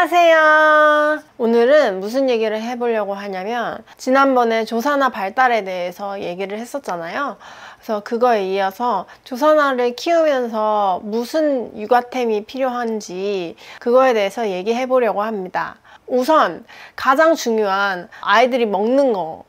안녕하세요. 오늘은 무슨 얘기를 해보려고 하냐면 지난번에 조사나 발달에 대해서 얘기를 했었잖아요. 그래서 그거에 이어서 조사나를 키우면서 무슨 육아템이 필요한지 그거에 대해서 얘기해 보려고 합니다. 우선 가장 중요한 아이들이 먹는 거,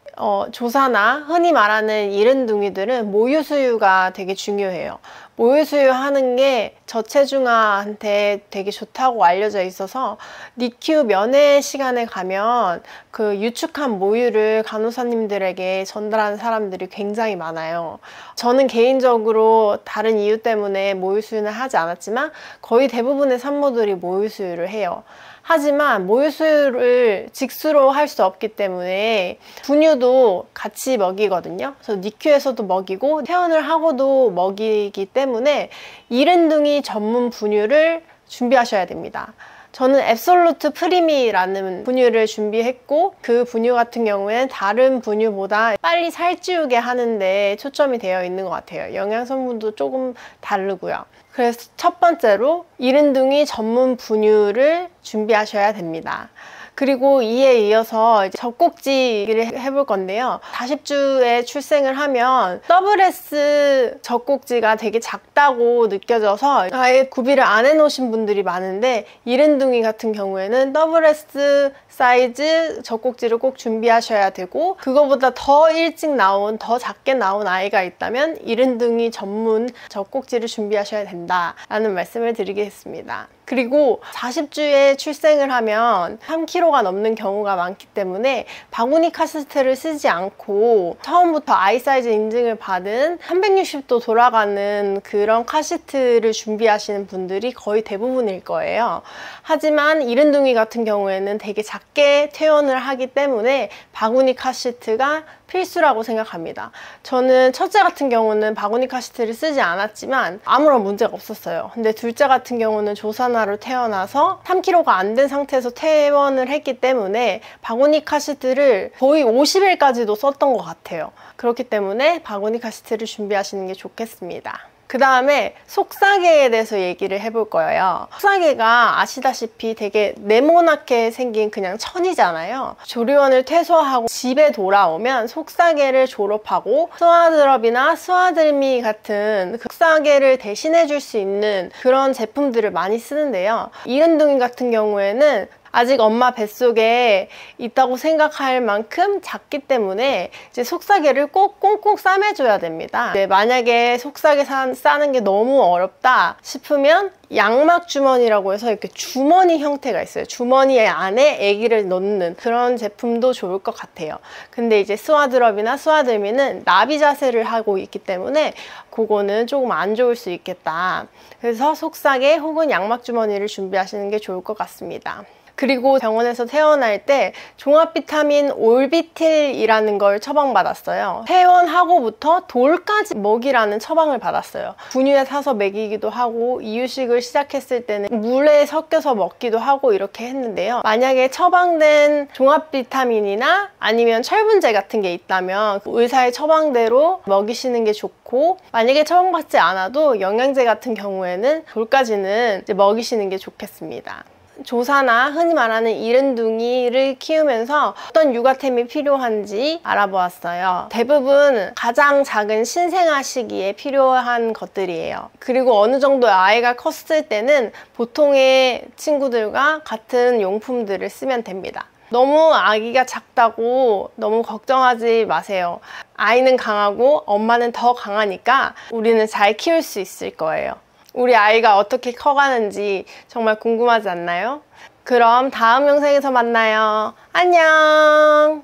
조사나 흔히 말하는 이른둥이들은 모유수유가 되게 중요해요. 모유수유 하는 게 저체중아한테 되게 좋다고 알려져 있어서 니큐 면회 시간에 가면 그 유축한 모유를 간호사님들에게 전달하는 사람들이 굉장히 많아요. 저는 개인적으로 다른 이유 때문에 모유수유는 하지 않았지만 거의 대부분의 산모들이 모유수유를 해요. 하지만 모유수유를 직수로 할 수 없기 때문에 분유도 같이 먹이거든요. 그래서 니큐에서도 먹이고 퇴원을 하고도 먹이기 때문에 이른둥이 전문 분유를 준비하셔야 됩니다. 저는 앱솔루트 프리미라는 분유를 준비했고 그 분유 같은 경우에는 다른 분유보다 빨리 살찌우게 하는데 초점이 되어 있는 것 같아요. 영양 성분도 조금 다르고요. 그래서 첫 번째로 이른둥이 전문 분유를 준비하셔야 됩니다. 그리고 이에 이어서 젖꼭지 얘기를 해볼 건데요. 40주에 출생을 하면 더블S 젖꼭지가 되게 작다고 느껴져서 아예 구비를 안 해놓으신 분들이 많은데 이른둥이 같은 경우에는 더블S 사이즈 젖꼭지를 꼭 준비하셔야 되고 그거보다 더 일찍 나온, 더 작게 나온 아이가 있다면 이른둥이 전문 젖꼭지를 준비하셔야 된다라는 말씀을 드리겠습니다. 그리고 40주에 출생을 하면 3kg가 넘는 경우가 많기 때문에 바구니 카시트를 쓰지 않고 처음부터 아이 사이즈 인증을 받은 360도 돌아가는 그런 카시트를 준비하시는 분들이 거의 대부분일 거예요. 하지만 이른둥이 같은 경우에는 되게 작게 퇴원을 하기 때문에 바구니 카시트가 필수라고 생각합니다. 저는 첫째 같은 경우는 바구니 카시트를 쓰지 않았지만 아무런 문제가 없었어요. 근데 둘째 같은 경우는 조산아로 태어나서 3kg가 안 된 상태에서 퇴원을 했기 때문에 바구니 카시트를 거의 50일까지도 썼던 것 같아요. 그렇기 때문에 바구니 카시트를 준비하시는 게 좋겠습니다. 그 다음에 속사계에 대해서 얘기를 해볼 거예요. 속사계가 아시다시피 되게 네모나게 생긴 그냥 천이잖아요. 조리원을 퇴소하고 집에 돌아오면 속사계를 졸업하고 스와드럽이나 스와드미 같은 속사계를 대신해 줄 수 있는 그런 제품들을 많이 쓰는데요. 이른둥이 같은 경우에는 아직 엄마 뱃속에 있다고 생각할 만큼 작기 때문에 이제 속사계를 꼭 꽁꽁 싸매줘야 됩니다. 만약에 속사계 싸는 게 너무 어렵다 싶으면 양막 주머니라고 해서 이렇게 주머니 형태가 있어요. 주머니 안에 아기를 넣는 그런 제품도 좋을 것 같아요. 근데 이제 스와드럽이나 스와드미는 나비 자세를 하고 있기 때문에 그거는 조금 안 좋을 수 있겠다. 그래서 속사계 혹은 양막 주머니를 준비하시는 게 좋을 것 같습니다. 그리고 병원에서 퇴원할 때 종합 비타민 올비틸이라는 걸 처방받았어요. 퇴원하고부터 돌까지 먹이라는 처방을 받았어요. 분유에 타서 먹이기도 하고 이유식을 시작했을 때는 물에 섞여서 먹기도 하고 이렇게 했는데요. 만약에 처방된 종합 비타민이나 아니면 철분제 같은 게 있다면 의사의 처방대로 먹이시는 게 좋고 만약에 처방받지 않아도 영양제 같은 경우에는 돌까지는 이제 먹이시는 게 좋겠습니다. 조사나 흔히 말하는 이른둥이를 키우면서 어떤 육아템이 필요한지 알아보았어요. 대부분 가장 작은 신생아 시기에 필요한 것들이에요. 그리고 어느 정도 아이가 컸을 때는 보통의 친구들과 같은 용품들을 쓰면 됩니다. 너무 아기가 작다고 너무 걱정하지 마세요. 아이는 강하고 엄마는 더 강하니까 우리는 잘 키울 수 있을 거예요. 우리 아이가 어떻게 커가는지 정말 궁금하지 않나요? 그럼 다음 영상에서 만나요. 안녕!